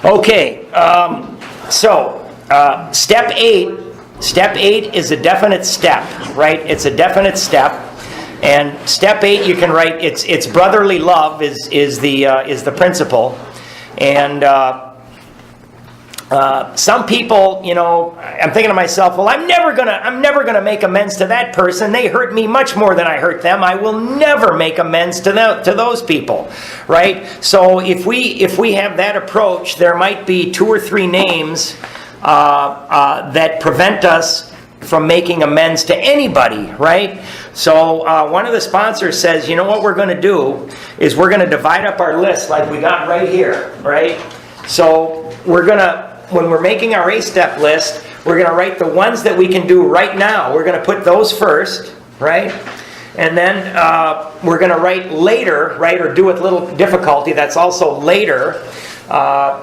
Okay, step 8. Step 8 is a definite step, right? It's a definite step. And step 8, you can write, it's brotherly love is the principle. And some people, I'm thinking to myself, well, I'm never gonna make amends to that person. They hurt me much more than I hurt them. I will never make amends to those people, right? So if we have that approach, there might be 2 or 3 names that prevent us from making amends to anybody, right? So one of the sponsors says, what we're going to do is we're going to divide up our list like we got right here, right? So when we're making our A-step list, we're going to write the ones that we can do right now. We're going to put those first, right? And then we're going to write later, right, or do with little difficulty. That's also later.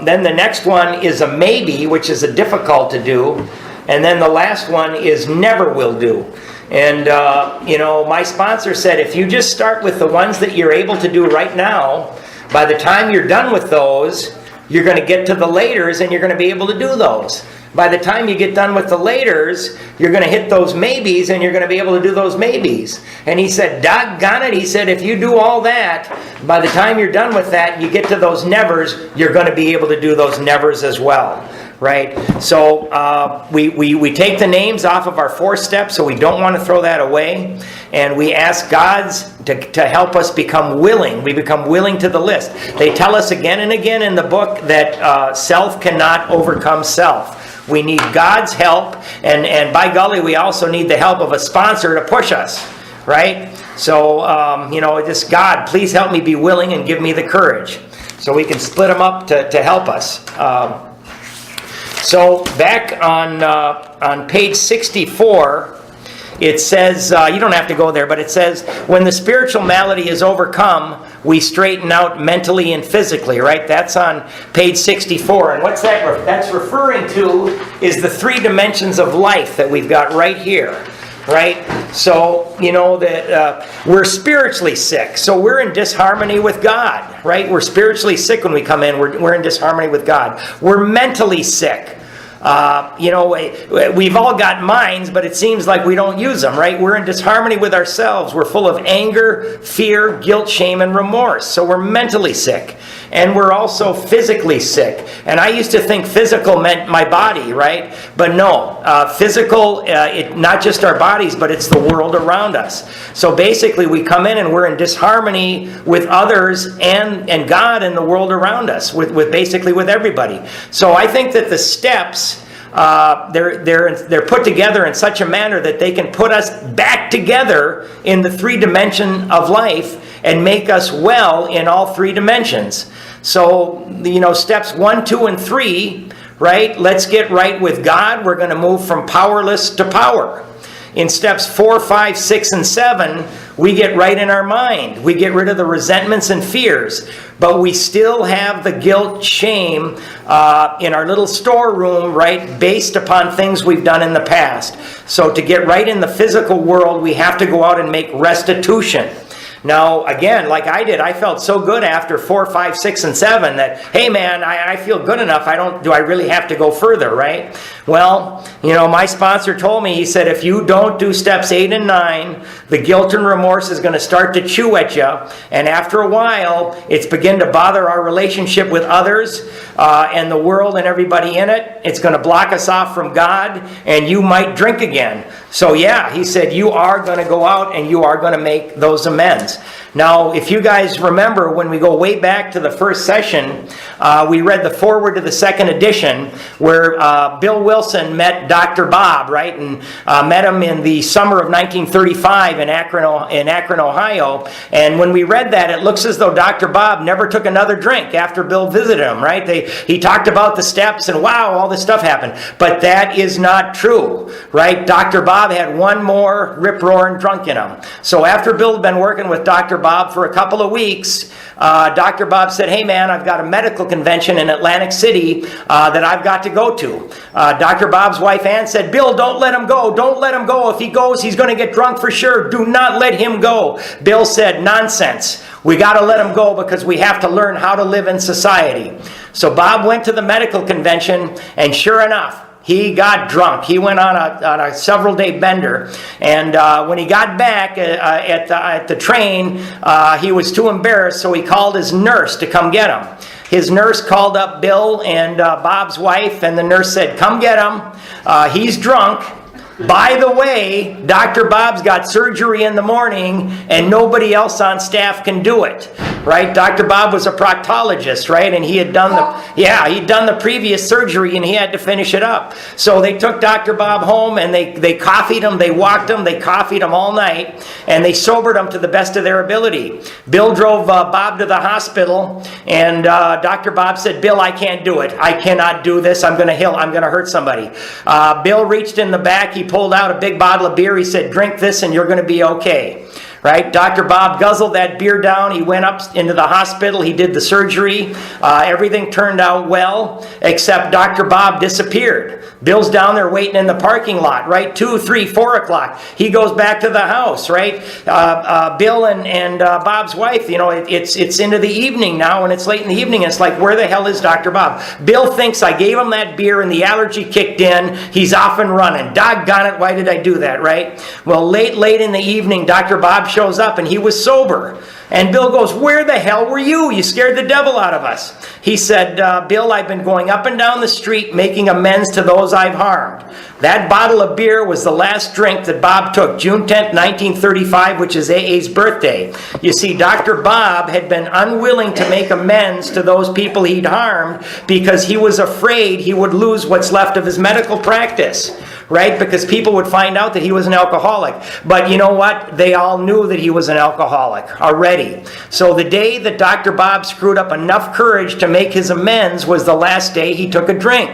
Then the next one is a maybe, which is a difficult to do. And then the last one is never will do. And, my sponsor said, if you just start with the ones that you're able to do right now, by the time you're done with those, you're going to get to the laters and you're going to be able to do those. By the time you get done with the laters, you're going to hit those maybes and you're going to be able to do those maybes. And he said, doggone it, he said, if you do all that, by the time you're done with that, you get to those nevers, you're going to be able to do those nevers as well. Right? So we take the names off of our 4 steps, so we don't want to throw that away. And we ask God to help us become willing. We become willing to the list. They tell us again and again in the book that self cannot overcome self. We need God's help, and by golly, we also need the help of a sponsor to push us. Right? So, just God, please help me be willing and give me the courage. So we can split them up to help us. So back on page 64, it says, you don't have to go there, but it says, when the spiritual malady is overcome, we straighten out mentally and physically, right? That's on page 64. And what's that? That's referring to is the 3 dimensions of life that we've got right here, right? So, that we're spiritually sick. So we're in disharmony with God, right? We're spiritually sick when we come in. We're in disharmony with God. We're mentally sick. We've all got minds, but it seems like we don't use them, right? We're in disharmony with ourselves. We're full of anger, fear, guilt, shame, and remorse. So we're mentally sick. And we're also physically sick. And I used to think physical meant my body, right? But no, physical, not just our bodies, but it's the world around us. So basically we come in and we're in disharmony with others and God and the world around us, with everybody. So I think that the steps, they're put together in such a manner that they can put us back together in the 3 dimension of life and make us well in all 3 dimensions. So, steps 1, 2, and 3, right? Let's get right with God. We're going to move from powerless to power. In steps 4, 5, 6, and 7, we get right in our mind. We get rid of the resentments and fears. But we still have the guilt, shame in our little storeroom, right, based upon things we've done in the past. So to get right in the physical world, we have to go out and make restitution. Now, again, like I did, I felt so good after 4, 5, 6, and 7 that, hey man, I feel good enough. Do I really have to go further, right? Well, my sponsor told me, he said, if you don't do steps 8 and 9, the guilt and remorse is going to start to chew at you. And after a while, it's begin to bother our relationship with others and the world and everybody in it. It's going to block us off from God, and you might drink again. So yeah, he said, you are going to go out and you are going to make those amends. Now, if you guys remember, when we go way back to the first session, we read the foreword to the second edition where Bill Wilson met Dr. Bob, right? And met him in the summer of 1935 in Akron, Ohio. And when we read that, it looks as though Dr. Bob never took another drink after Bill visited him, right? He talked about the steps and wow, all this stuff happened. But that is not true, right? Dr. Bob had one more rip-roaring drunk in him. So after Bill had been working with Dr. Bob for a couple of weeks, Dr. Bob said, hey man, I've got a medical convention in Atlantic City that I've got to go to. Dr. Bob's wife Ann said, Bill, don't let him go. Don't let him go. If he goes, he's going to get drunk for sure. Do not let him go. Bill said, nonsense. We got to let him go because we have to learn how to live in society. So Bob went to the medical convention, and sure enough, he got drunk. He went on a several-day bender, and when he got back at the train, he was too embarrassed, so he called his nurse to come get him. His nurse called up Bill and Bob's wife, and the nurse said, "Come get him. He's drunk. By the way, Dr. Bob's got surgery in the morning, and nobody else on staff can do it." Right? Dr. Bob was a proctologist, right? And he had done he'd done the previous surgery, and he had to finish it up. So they took Dr. Bob home, and they coffeed him, they walked him, they coffeed him all night, and they sobered him to the best of their ability. Bill drove Bob to the hospital, and Dr. Bob said, "Bill, I can't do it. I cannot do this. I'm going to hurt somebody." Bill reached in the back, he pulled out a big bottle of beer, he said, "Drink this and you're going to be okay." Right? Dr. Bob guzzled that beer down. He went up into the hospital. He did the surgery. Everything turned out well, except Dr. Bob disappeared. Bill's down there waiting in the parking lot, right? 2, 3, 4 o'clock. He goes back to the house, right? Bill and Bob's wife, it's into the evening now, and it's late in the evening, and it's like, where the hell is Dr. Bob? Bill thinks I gave him that beer, and the allergy kicked in. He's off and running. Doggone it, why did I do that, right? Well, late in the evening, Dr. Bob shows up, and he was sober. And Bill goes, "Where the hell were you? You scared the devil out of us." He said, "Bill, I've been going up and down the street making amends to those I've harmed." That bottle of beer was the last drink that Bob took, June 10th, 1935, which is AA's birthday. You see, Dr. Bob had been unwilling to make amends to those people he'd harmed because he was afraid he would lose what's left of his medical practice. Right? Because people would find out that he was an alcoholic. But you know what? They all knew that he was an alcoholic already. So the day that Dr. Bob screwed up enough courage to make his amends was the last day he took a drink.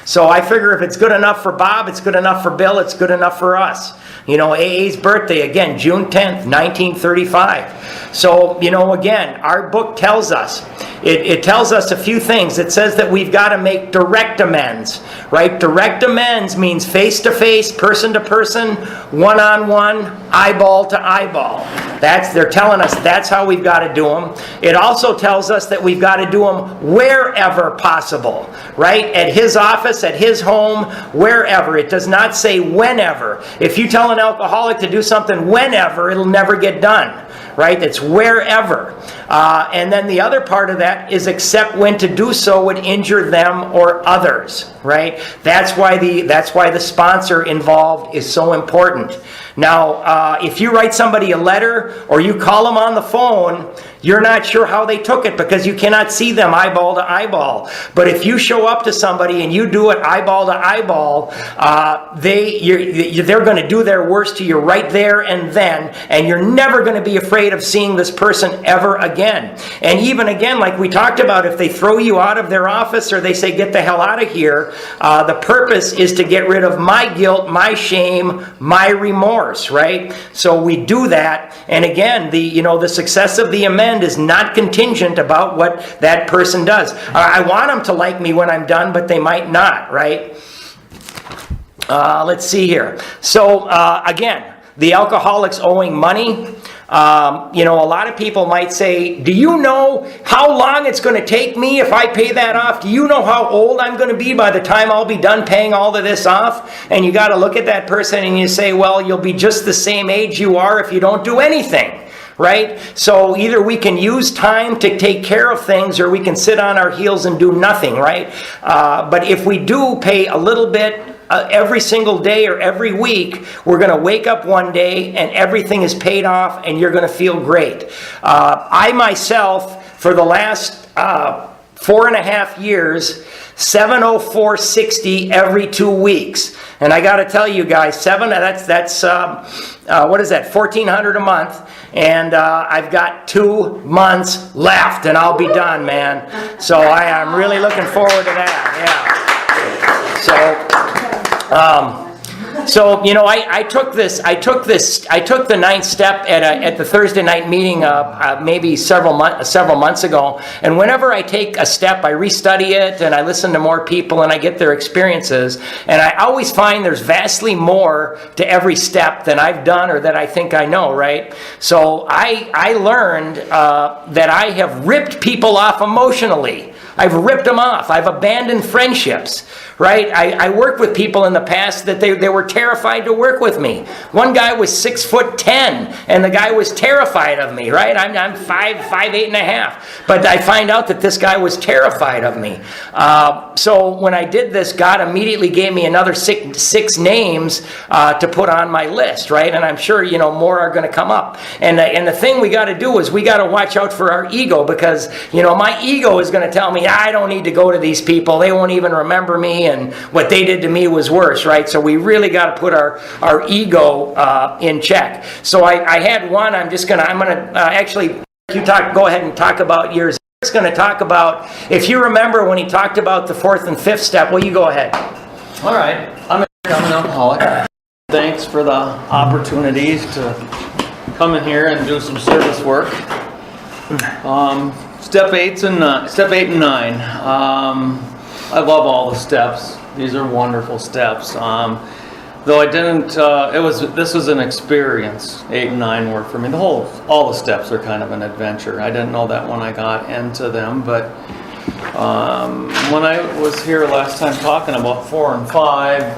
So I figure if it's good enough for Bob, it's good enough for Bill, it's good enough for us. AA's birthday, again, June 10th, 1935. So, again, our book tells us, it tells us a few things. It says that we've got to make direct amends, right? Direct amends means face-to-face, person-to-person, one-on-one, eyeball to eyeball. They're telling us that's how we've got to do them. It also tells us that we've got to do them wherever possible, right? At his office, at his home, wherever. It does not say whenever. If you tell an alcoholic to do something whenever, it'll never get done, right? It's wherever. And then the other part of that is except when to do so would injure them or others, right? That's why the sponsor involved is so important. Now, if you write somebody a letter or you call them on the phone, you're not sure how they took it because you cannot see them eyeball to eyeball. But if you show up to somebody and you do it eyeball to eyeball, they're going to do their worst to you right there and then, and you're never going to be afraid of seeing this person ever again. And even again, like we talked about, if they throw you out of their office or they say, "Get the hell out of here," the purpose is to get rid of my guilt, my shame, my remorse, right? So we do that. And again, the success of the amend is not contingent about what that person does. I want them to like me when I'm done, but they might not, right? Let's see here. So again, the alcoholics owing money. A lot of people might say, "Do you know how long it's going to take me if I pay that off? Do you know how old I'm going to be by the time I'll be done paying all of this off?" And you got to look at that person and you say, "Well, you'll be just the same age you are if you don't do anything." Right? So either we can use time to take care of things or we can sit on our heels and do nothing, right? But if we do pay a little bit every single day or every week, we're going to wake up one day and everything is paid off and you're going to feel great. I myself, for the last 4.5 years, 704.60 every 2 weeks. And I got to tell you guys, that's what is that, $1,400 a month. And I've got 2 months left and I'll be done, man. So I am really looking forward to that, yeah. So, I took the ninth step at the Thursday night meeting maybe several months ago. And whenever I take a step, I restudy it and I listen to more people and I get their experiences. And I always find there's vastly more to every step than I've done or that I think I know, right? So I learned that I have ripped people off emotionally I've ripped them off. I've abandoned friendships, right? I worked with people in the past that they were terrified to work with me. One guy was 6'10", and the guy was terrified of me, right? I'm 5'8.5", but I find out that this guy was terrified of me. So when I did this, God immediately gave me another six names to put on my list, right? And I'm sure, more are going to come up. And the thing we got to do is we got to watch out for our ego, because, my ego is going to tell me, I don't need to go to these people. They won't even remember me, and what they did to me was worse, right? So we really got to put our ego in check. So I had one. I'm going to actually, go ahead and talk about yours. Eric's going to talk about, if you remember when he talked about the fourth and fifth step, well, you go ahead. All right. I'm an alcoholic. Thanks for the opportunities to come in here and do some service work. Step 8 and 9. I love all the steps. These are wonderful steps. Though I didn't, this was an experience. 8 and 9 were for me. All the steps are kind of an adventure. I didn't know that when I got into them, but when I was here last time talking about 4 and 5,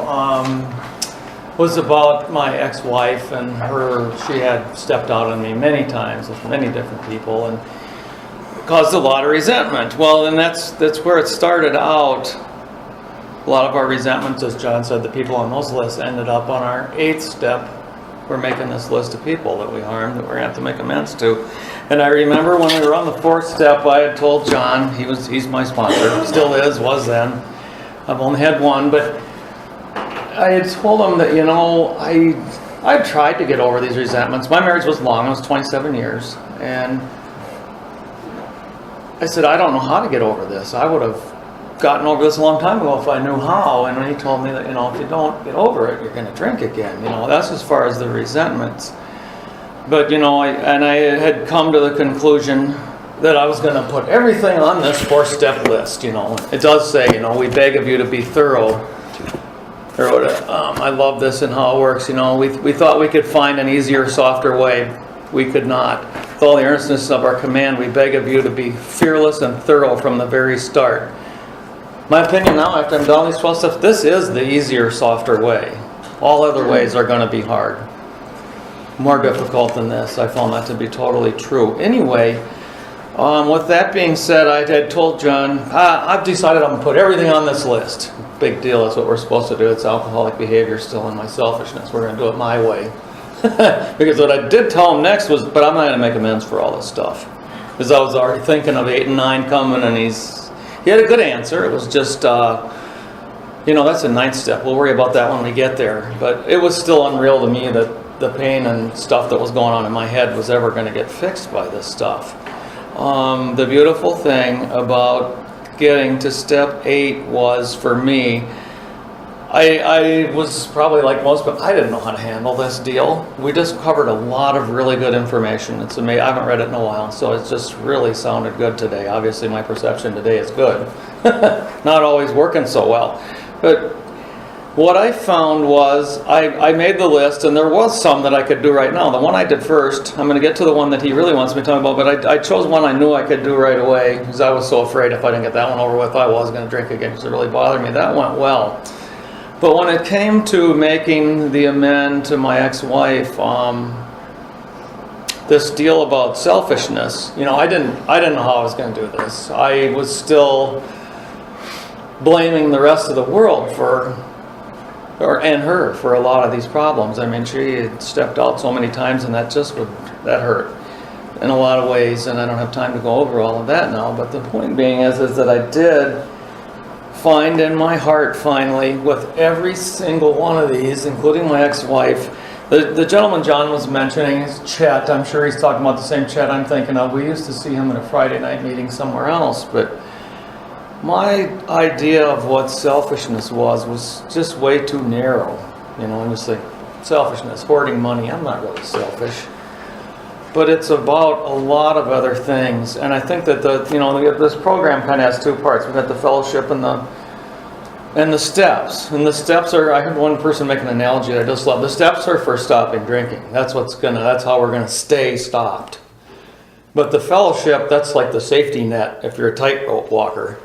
was about my ex-wife and she had stepped out on me many times with many different people and caused a lot of resentment. Well, and that's where it started out. A lot of our resentments, as John said, the people on those lists ended up on our 8th step. We're making this list of people that we harmed that we're going to have to make amends to. And I remember when we were on the 4th step, I had told John, he's my sponsor, still is, was then. I've only had one, but I had told him that, I tried to get over these resentments. My marriage was long, it was 27 years, and I said, I don't know how to get over this. I would have gotten over this a long time ago if I knew how. And when he told me that, if you don't get over it, you're going to drink again. That's as far as the resentments. But, I had come to the conclusion that I was going to put everything on this 4-step list, It does say, we beg of you to be thorough. I love this and how it works, We thought we could find an easier, softer way. We could not. With all the earnestness of our command, we beg of you to be fearless and thorough from the very start. My opinion now, after I'm done these 12 steps, this is the easier, softer way. All other ways are going to be hard. More difficult than this. I found that to be totally true. Anyway, with that being said, I had told John, I've decided I'm going to put everything on this list. Big deal, that's what we're supposed to do. It's alcoholic behavior still in my selfishness. We're going to do it my way. Because what I did tell him next was, but I'm not going to make amends for all this stuff. Because I was already thinking of 8 and 9 coming, and he had a good answer. It was just, that's a 9th step. We'll worry about that when we get there. But it was still unreal to me that the pain and stuff that was going on in my head was ever going to get fixed by this stuff. The beautiful thing about getting to step 8 was, for me, I was probably like most, but I didn't know how to handle this deal. We just covered a lot of really good information. It's amazing. I haven't read it in a while, so it just really sounded good today. Obviously, my perception today is good. Not always working so well. But what I found was I made the list, and there was some that I could do right now. The one I did first, I'm going to get to the one that he really wants me to talk about, but I chose one I knew I could do right away because I was so afraid if I didn't get that one over with, I was going to drink again because it really bothered me. That went well. But when it came to making the amend to my ex-wife, this deal about selfishness, I didn't know how I was going to do this. I was still blaming the rest of the world and her for a lot of these problems. I mean, she had stepped out so many times, and that hurt in a lot of ways, and I don't have time to go over all of that now. But the point being is that I did find in my heart finally, with every single one of these, including my ex-wife, the gentleman John was mentioning is Chet. I'm sure he's talking about the same Chet I'm thinking of. We used to see him at a Friday night meeting somewhere else, but my idea of what selfishness was just way too narrow. It was like selfishness, hoarding money. I'm not really selfish. But it's about a lot of other things, and I think that this program kind of has 2 parts. We've got the fellowship and the steps. And the steps are, I heard one person make an analogy that I just love. The steps are for stopping drinking. That's how we're gonna stay stopped. But the fellowship, that's like the safety net if you're a tightrope walker.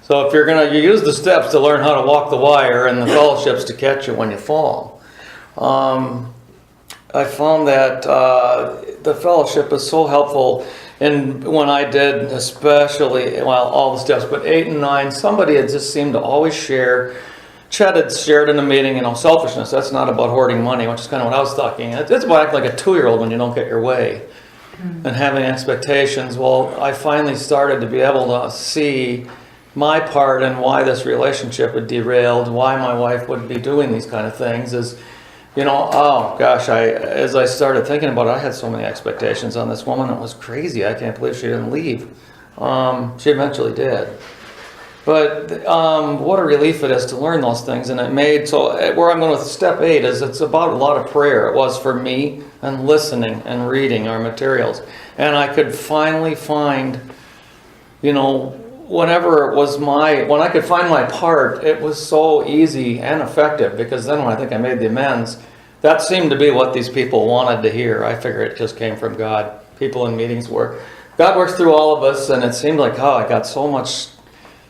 So if you use the steps to learn how to walk the wire, and the fellowships to catch you when you fall. I found that the fellowship is so helpful. And when I did, especially, well, all the steps, but 8 and 9, somebody had just seemed to always share. Chet had shared in a meeting, selfishness. That's not about hoarding money, which is kind of what I was talking. It's about acting like a 2-year-old when you don't get your way and having expectations. Well, I finally started to be able to see my part and why this relationship had derailed, why my wife would be doing these kind of things is, oh gosh, as I started thinking about it, I had so many expectations on this woman. It was crazy. I can't believe she didn't leave. She eventually did. But what a relief it is to learn those things. And it made, so where I'm going with step 8 is it's about a lot of prayer. It was for me and listening and reading our materials. And I could finally find, whenever it was when I could find my part, it was so easy and effective, because then when I think I made the amends, that seemed to be what these people wanted to hear. I figure it just came from God. People in meetings God works through all of us, and it seemed like, I got so much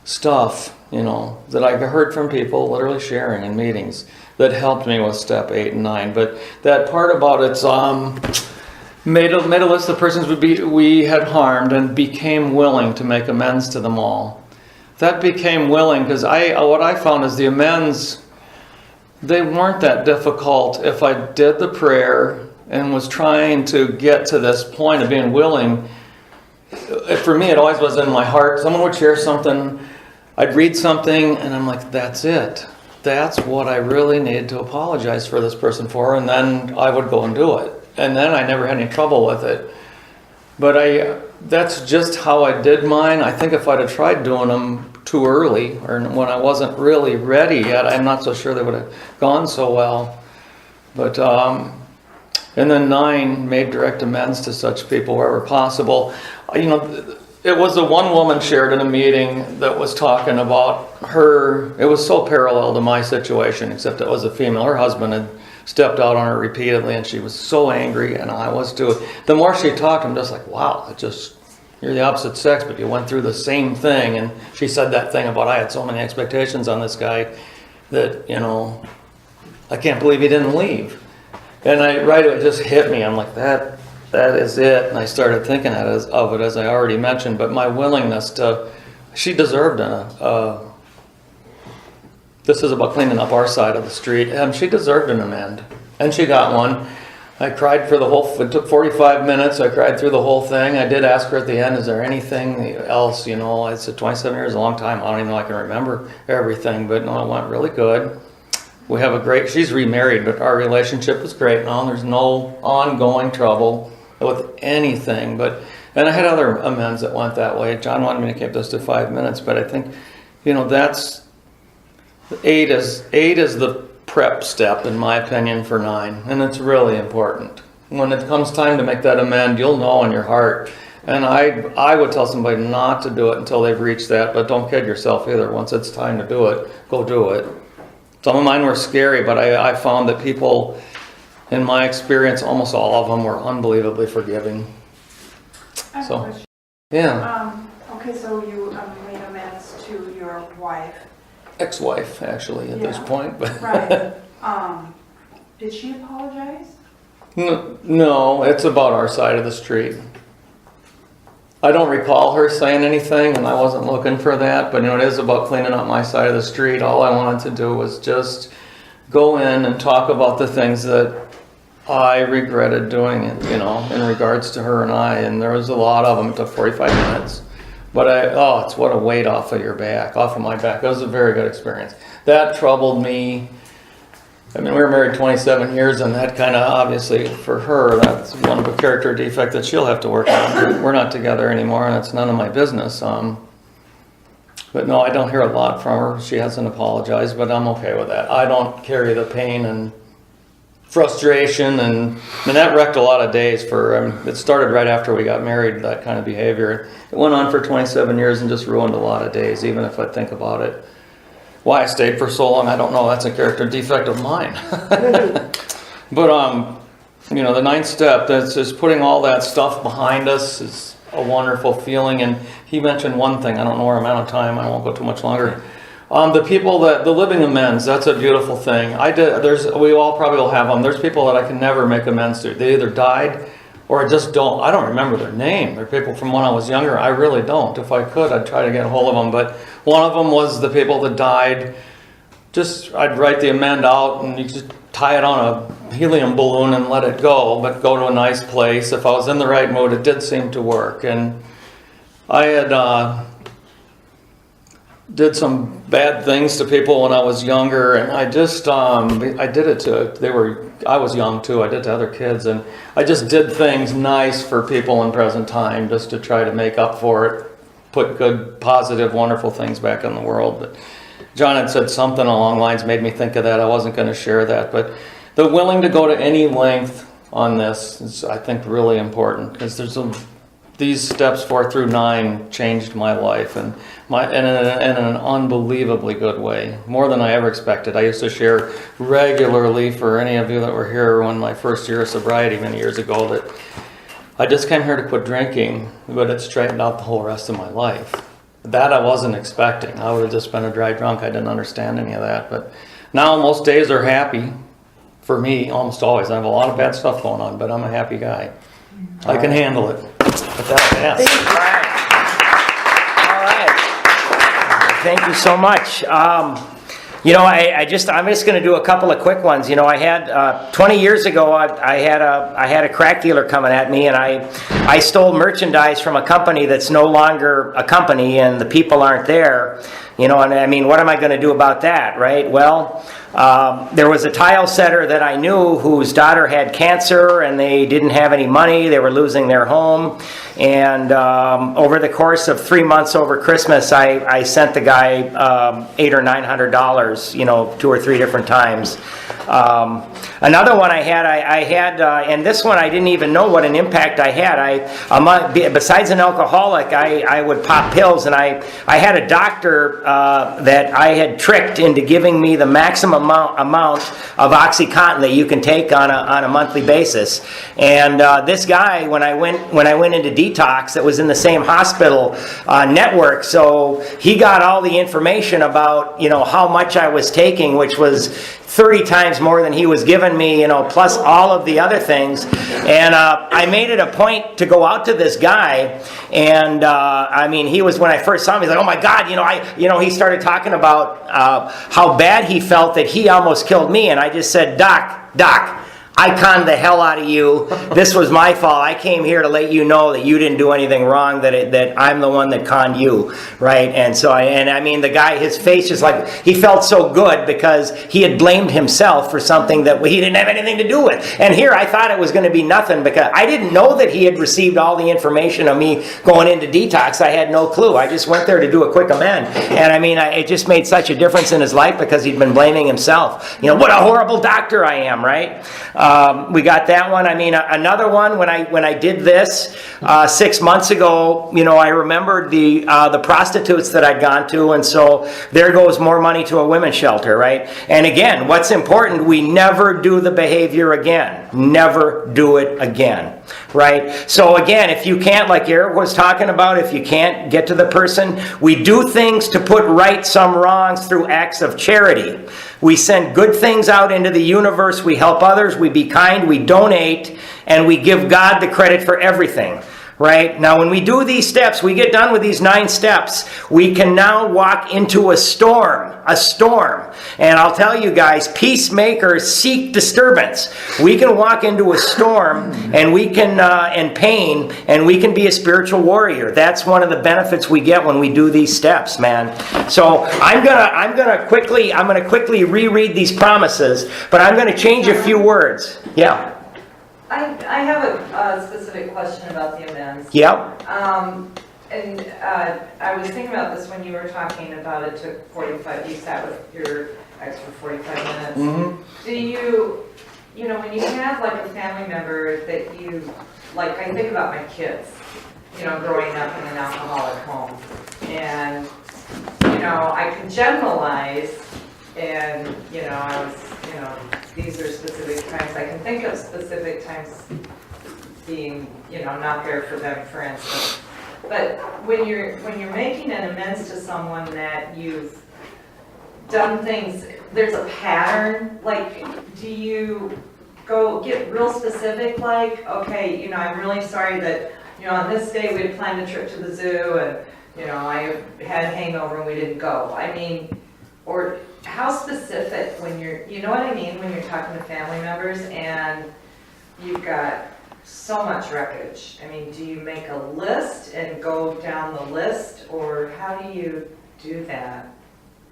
stuff, that I heard from people literally sharing in meetings that helped me with step 8 and 9. But that part about it's made a list of persons we had harmed and became willing to make amends to them all. That became willing because what I found is the amends, they weren't that difficult if I did the prayer and was trying to get to this point of being willing. For me, it always was in my heart. Someone would share something, I'd read something, and I'm like, that's it. That's what I really need to apologize for this person for, and then I would go and do it. And then I never had any trouble with it. But that's just how I did mine. I think if I'd have tried doing them too early, or when I wasn't really ready yet, I'm not so sure they would have gone so well. But, and then 9, made direct amends to such people wherever possible. It was the one woman shared in a meeting that was talking about her, it was so parallel to my situation, except it was a female. Her husband had stepped out on her repeatedly, and she was so angry, and I was too. The more she talked, I'm just like, wow, you're the opposite sex, but you went through the same thing. And she said that thing about, I had so many expectations on this guy that, I can't believe he didn't leave. And it just hit me. I'm like, that is it. And I started thinking of it, as I already mentioned, but my willingness she deserved this is about cleaning up our side of the street. She deserved an amend, and she got one. I cried for it took 45 minutes. I cried through the whole thing. I did ask her at the end, is there anything else? I said 27 years is a long time. I don't even know I can remember everything, but no, it went really good. We have she's remarried, but our relationship is great now. There's no ongoing trouble with anything, and I had other amends that went that way. John wanted me to keep this to 5 minutes, but I think, that's 8 is the prep step, in my opinion, for 9, and it's really important. When it comes time to make that amend, you'll know in your heart. And I would tell somebody not to do it until they've reached that, but don't kid yourself either. Once it's time to do it, go do it. Some of mine were scary, but I found that people, in my experience, almost all of them were unbelievably forgiving. I have a question. Yeah. Okay, so you made amends to your wife. Ex-wife, actually, at this point. But Right. Did she apologize? No, it's about our side of the street. I don't recall her saying anything, and I wasn't looking for that, but it is about cleaning up my side of the street. All I wanted to do was just go in and talk about the things that I regretted doing it, in regards to her and I, and there was a lot of them. It took 45 minutes. But it's what a weight off of my back. It was a very good experience. That troubled me. I mean, we were married 27 years, and that kind of, obviously, for her, that's one of a character defect that she'll have to work on. We're not together anymore, and it's none of my business. But no, I don't hear a lot from her. She hasn't apologized, but I'm okay with that. I don't carry the pain and frustration, and that wrecked a lot of days it started right after we got married, that kind of behavior. It went on for 27 years and just ruined a lot of days, even if I think about it. Why I stayed for so long, I don't know. That's a character defect of mine. But, the 9th step, that's just putting all that stuff behind us. a wonderful feeling. And he mentioned one thing, I don't know where I'm out of time, I won't go too much longer. The living amends, that's a beautiful thing. We all probably will have them. There's people that I can never make amends to. They either died or I don't remember their name. They're people from when I was younger. I really don't. If I could, I'd try to get a hold of them. But one of them was the people that died. I'd write the amend out and you just tie it on a helium balloon and let it go, but go to a nice place. If I was in the right mood, it did seem to work. And I had did some bad things to people when I was younger, and I just I did it to I was young too. I did it to other kids, and I just did things nice for people in present time just to try to make up for it, put good, positive, wonderful things back in the world. But John had said something along the lines, made me think of that. I wasn't going to share that, but the willing to go to any length on this is, I think, really important, because these steps 4 through 9 changed my life, and in an unbelievably good way, more than I ever expected. I used to share regularly, for any of you that were here when my first year of sobriety many years ago, that I just came here to quit drinking, but it straightened out the whole rest of my life. That I wasn't expecting. I would have just been a dry drunk. I didn't understand any of that. But now most days are happy for me, almost always. I have a lot of bad stuff going on, but I'm a happy guy. I can handle it. But that, yes. All right. Thank you so much. I'm just going to do a couple of quick ones. I had 20 years ago, I had a crack dealer coming at me, and I stole merchandise from a company that's no longer a company, and the people aren't there. And I mean, what am I going to do about that, right? Well, there was a tile setter that I knew whose daughter had cancer, and they didn't have any money. They were losing their home. And over the course of 3 months over Christmas, I sent the guy $800 or $900, 2 or 3 different times. Another one I had, and this one I didn't even know what an impact I had. Besides an alcoholic, I would pop pills, and I had a doctor that I had tricked into giving me the maximum amount of OxyContin that you can take on a monthly basis. And this guy, when I went into detox, that was in the same hospital network, so he got all the information about how much I was taking, which was 30 times more than he was giving me, plus all of the other things. And I made it a point to go out to this guy, and he was, when I first saw him, he's like, "Oh my God," he started talking about how bad he felt that he almost killed me, and I just said, Doc, I conned the hell out of you. This was my fault. I came here to let you know that you didn't do anything wrong, that I'm the one that conned you, right? And so the guy, his face just like, he felt so good because he had blamed himself for something that he didn't have anything to do with. And here I thought it was going to be nothing because I didn't know that he had received all the information of me going into detox. I had no clue. I just went there to do a quick amend. And it just made such a difference in his life because he'd been blaming himself. What a horrible doctor I am, right? We got that one. Another one, when I did this 6 months ago, I remembered the prostitutes that I'd gone to, and so there goes more money to a women's shelter, right? And again, what's important, we never do the behavior again. Never do it again, right? So again, if you can't, like Eric was talking about, if you can't get to the person, we do things to put right some wrongs through acts of charity. We send good things out into the universe, we help others, we be kind, we donate, and we give God the credit for everything. Right? Now, when we do these steps, we get done with these 9 steps, we can now walk into a storm. And I'll tell you guys, peacemakers seek disturbance. We can walk into a storm and we can, and pain, and we can be a spiritual warrior. That's one of the benefits we get when we do these steps, man. So I'm gonna quickly reread these promises, but I'm gonna change a few words. Yeah. I have a specific question about the amends. Yep. I was thinking about this when you were talking about it took 45, you sat with your ex for 45 minutes. Mm-hmm. Do you, when you have like a family member that you, like I think about my kids, growing up in an alcoholic home. And, I can generalize and, I was, these are specific times. I can think of specific times being, not there for them, for instance. But when you're making an amends to someone that you've done things, there's a pattern, like, do you go get real specific, like, okay, you know, I'm really sorry that, you know, on this day we had planned a trip to the zoo and, you know, I had a hangover and we didn't go. I mean, or how specific when you're, you know what I mean, when you're talking to family members and you've got so much wreckage. I mean, do you make a list and go down the list, or how do you do that?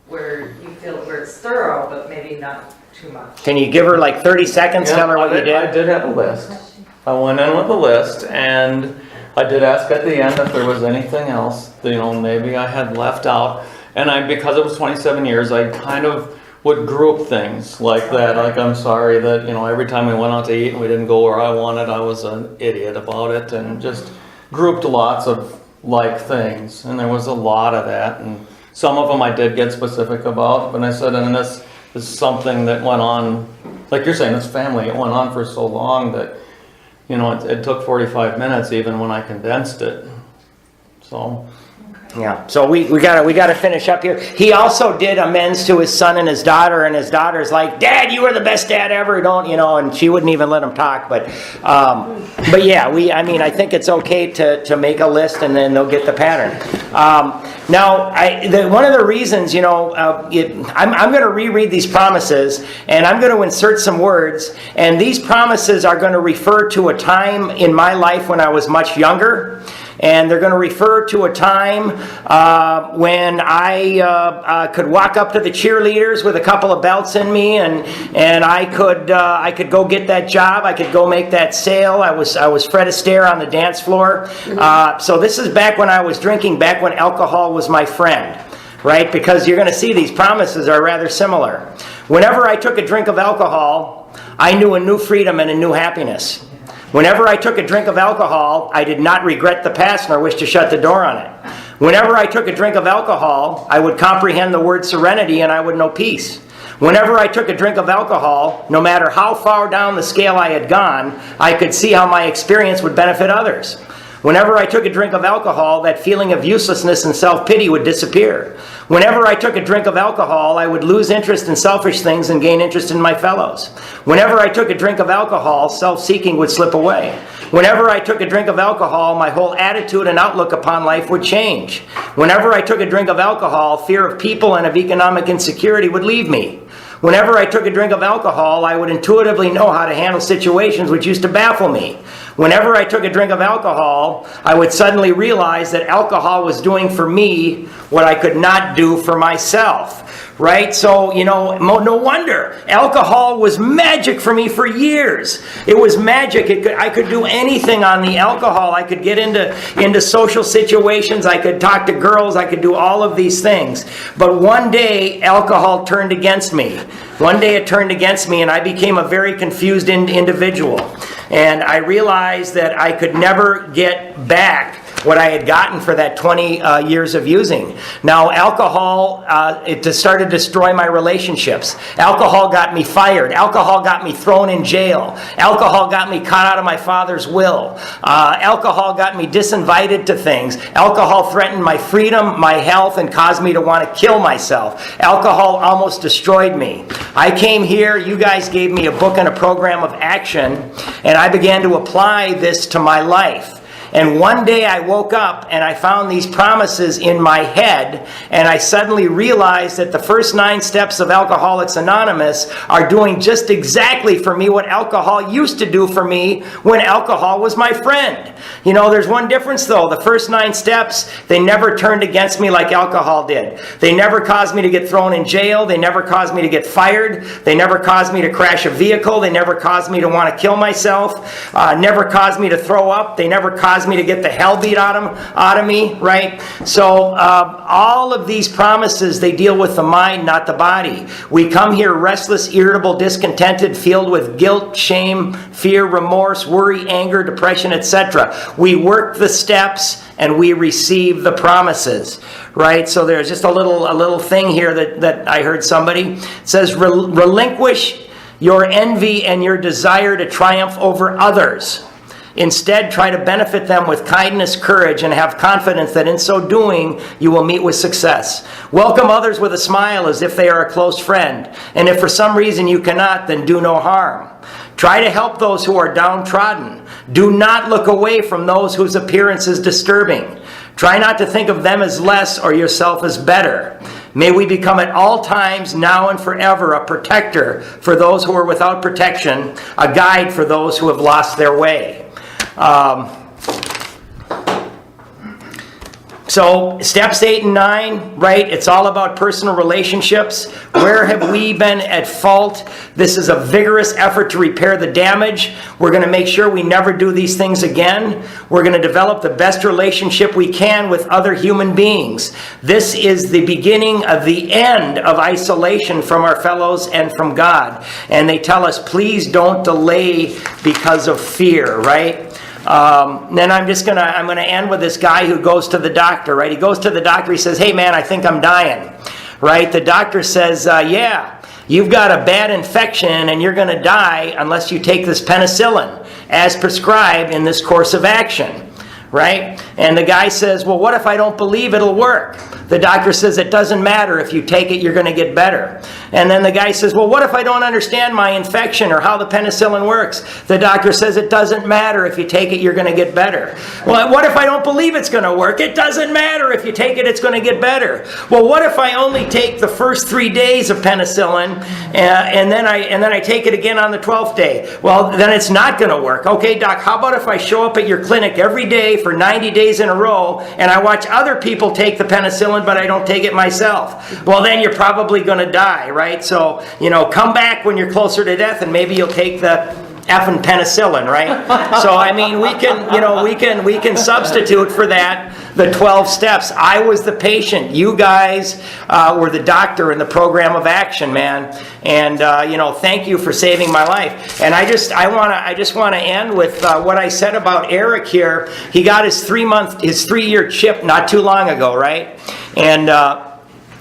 Where you feel where it's thorough, but maybe not too much. Can you give her like 30 seconds, tell her what you did? I did have a list. I went in with a list, and I did ask at the end if there was anything else that, you know, maybe I had left out. And because it was 27 years, I kind of would group things like that. Like, I'm sorry that, you know, every time we went out to eat and we didn't go where I wanted, I was an idiot about it, and just grouped lots of like things. And there was a lot of that, and some of them I did get specific about, but I said, and this is something that went on, like you're saying, this family, it went on for so long that, you know, it took 45 minutes even when I condensed it. So. Yeah, so we gotta finish up here. He also did amends to his son and his daughter's like, Dad, you were the best dad ever, don't you know? And she wouldn't even let him talk. But yeah, I think it's okay to make a list, and then they'll get the pattern. Now, one of the reasons, you know, I'm going to reread these promises, and I'm going to insert some words, and these promises are going to refer to a time in my life when I was much younger. And they're going to refer to a time when I could walk up to the cheerleaders with a couple of belts in me, and I could go get that job. I could go make that sale. I was Fred Astaire on the dance floor. So this is back when I was drinking, back when alcohol was my friend, right? Because you're going to see these promises are rather similar. Whenever I took a drink of alcohol, I knew a new freedom and a new happiness. Whenever I took a drink of alcohol, I did not regret the past nor wish to shut the door on it. Whenever I took a drink of alcohol, I would comprehend the word serenity and I would know peace. Whenever I took a drink of alcohol, no matter how far down the scale I had gone, I could see how my experience would benefit others. Whenever I took a drink of alcohol, that feeling of uselessness and self-pity would disappear. Whenever I took a drink of alcohol, I would lose interest in selfish things and gain interest in my fellows. Whenever I took a drink of alcohol, self-seeking would slip away. Whenever I took a drink of alcohol, my whole attitude and outlook upon life would change. Whenever I took a drink of alcohol, fear of people and of economic insecurity would leave me. Whenever I took a drink of alcohol, I would intuitively know how to handle situations which used to baffle me. Whenever I took a drink of alcohol, I would suddenly realize that alcohol was doing for me what I could not do for myself, right? So, you know, no wonder. Alcohol was magic for me for years. It was magic. I could do anything on the alcohol. I could get into social situations. I could talk to girls. I could do all of these things. But one day, alcohol turned against me. One day it turned against me, and I became a very confused individual. And I realized that I could never get back what I had gotten for that 20 years of using. Now, alcohol, it started to destroy my relationships. Alcohol got me fired. Alcohol got me thrown in jail. Alcohol got me cut out of my father's will. Alcohol got me disinvited to things. Alcohol threatened my freedom, my health, and caused me to want to kill myself. Alcohol almost destroyed me. I came here, you guys gave me a book and a program of action, and I began to apply this to my life. And one day I woke up and I found these promises in my head, and I suddenly realized that the first 9 steps of Alcoholics Anonymous are doing just exactly for me what alcohol used to do for me when alcohol was my friend. You know, there's one difference though. The first 9 steps, they never turned against me like alcohol did. They never caused me to get thrown in jail. They never caused me to get fired. They never caused me to crash a vehicle. They never caused me to want to kill myself. Never caused me to throw up. They never caused me to get the hell beat out of me, right? So all of these promises, they deal with the mind, not the body. We come here restless, irritable, discontented, filled with guilt, shame, fear, remorse, worry, anger, depression, etc. We work the steps and we receive the promises, right? So there's just a little thing here that I heard somebody. It says, relinquish your envy and your desire to triumph over others. Instead, try to benefit them with kindness, courage, and have confidence that in so doing, you will meet with success. Welcome others with a smile as if they are a close friend. And if for some reason you cannot, then do no harm. Try to help those who are downtrodden. Do not look away from those whose appearance is disturbing. Try not to think of them as less or yourself as better. May we become at all times, now and forever, a protector for those who are without protection, a guide for those who have lost their way. So steps 8 and 9, right? It's all about personal relationships. Where have we been at fault? This is a vigorous effort to repair the damage. We're going to make sure we never do these things again. We're going to develop the best relationship we can with other human beings. This is the beginning of the end of isolation from our fellows and from God. And they tell us, please don't delay because of fear, right? Then I'm going to end with this guy who goes to the doctor, right? He goes to the doctor, he says, hey man, I think I'm dying, right? The doctor says, yeah, you've got a bad infection and you're going to die unless you take this penicillin as prescribed in this course of action, right? And the guy says, well, what if I don't believe it'll work? The doctor says, it doesn't matter. If you take it, you're going to get better. And then the guy says, well, what if I don't understand my infection or how the penicillin works? The doctor says, it doesn't matter. If you take it, you're going to get better. Well, what if I don't believe it's going to work? It doesn't matter. If you take it, it's going to get better. Well, what if I only take the first 3 days of penicillin and then I take it again on the 12th day? Well, then it's not going to work. Okay, doc, how about if I show up at your clinic every day for 90 days in a row and I watch other people take the penicillin but I don't take it myself? Well, then you're probably going to die, right? So, come back when you're closer to death and maybe you'll take the effing penicillin, right? So, I mean, we can substitute for that the 12 steps. I was the patient. You guys were the doctor in the program of action, man. And, thank you for saving my life. And I just want to end with what I said about Eric here. He got his 3-year chip not too long ago, right? And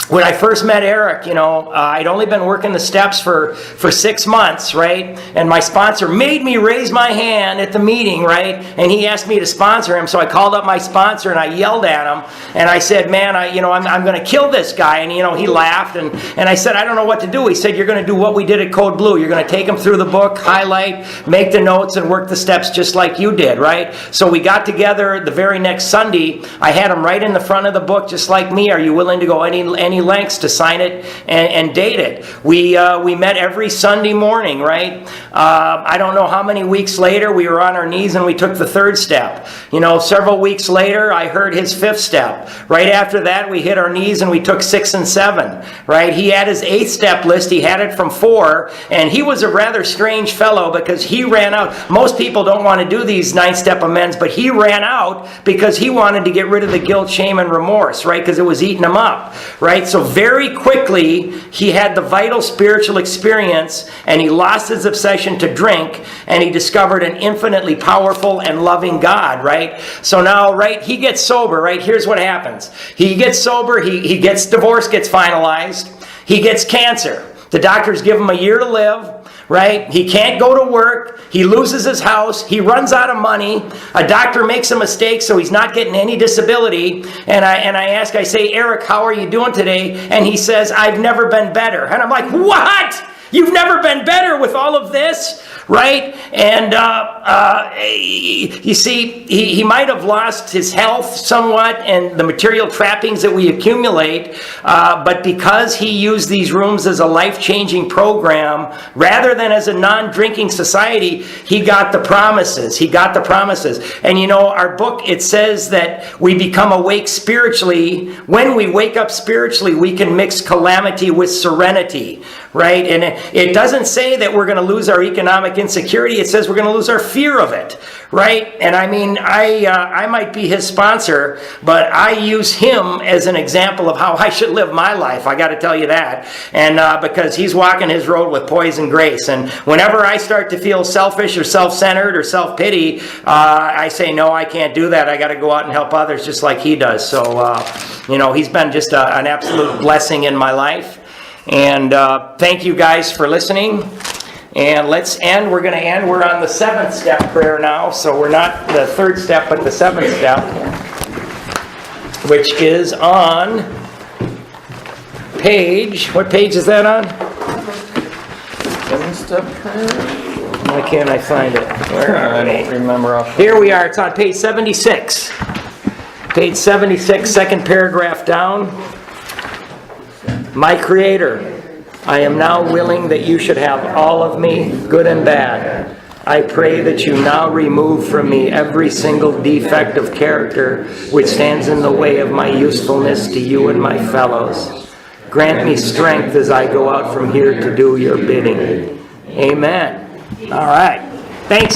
when I first met Eric, I'd only been working the steps for 6 months, right? And my sponsor made me raise my hand at the meeting, right? And he asked me to sponsor him, so I called up my sponsor and I yelled at him. And I said, man, I'm going to kill this guy. And, he laughed. And I said, I don't know what to do. He said, you're going to do what we did at Code Blue. You're going to take him through the book, highlight, make the notes, and work the steps just like you did, right? So we got together the very next Sunday. I had him right in the front of the book, just like me. Are you willing to go any lengths to sign it and date it? We met every Sunday morning, right? I don't know how many weeks later we were on our knees and we took the 3rd step. Several weeks later I heard his 5th step. Right after that we hit our knees and we took 6 and 7, right? He had his 8th step list. He had it from 4, and he was a rather strange fellow because he ran out. Most people don't want to do these 9-step amends, but he ran out because he wanted to get rid of the guilt, shame, and remorse, right? Because it was eating him up, right? So very quickly, he had the vital spiritual experience, and he lost his obsession to drink, and he discovered an infinitely powerful and loving God, right? So now, right, he gets sober, right? Here's what happens. He gets sober, he gets divorce, gets finalized, he gets cancer. The doctors give him a year to live. Right? He can't go to work. He loses his house. He runs out of money. A doctor makes a mistake, so he's not getting any disability. And I say, Eric, how are you doing today? And he says, I've never been better. And I'm like, what? You've never been better with all of this? Right? And you see, he might have lost his health somewhat and the material trappings that we accumulate, but because he used these rooms as a life-changing program, rather than as a non-drinking society, he got the promises. He got the promises. And our book, it says that we become awake spiritually. When we wake up spiritually, we can mix calamity with serenity. Right? And it doesn't say that we're going to lose our economic insecurity. It says we're going to lose our fear of it. Right? And I mean, I might be his sponsor, but I use him as an example of how I should live my life. I got to tell you that. And because he's walking his road with poise and grace. And whenever I start to feel selfish or self-centered or self-pity, I say, no, I can't do that. I got to go out and help others just like he does. So, he's been just an absolute blessing in my life. And thank you guys for listening. And let's end. We're going to end. We're on the 7th step prayer now. So we're not the 3rd step, but the 7th step, which is on page. What page is that on? 7-step prayer? Why can't I find it? Where I are don't we? remember off. Here we are. It's on page 76. Page 76, second paragraph down. My Creator, I am now willing that you should have all of me, good and bad. I pray that you now remove from me every single defect of character which stands in the way of my usefulness to you and my fellows. Grant me strength as I go out from here to do your bidding. Amen. All right. Thanks.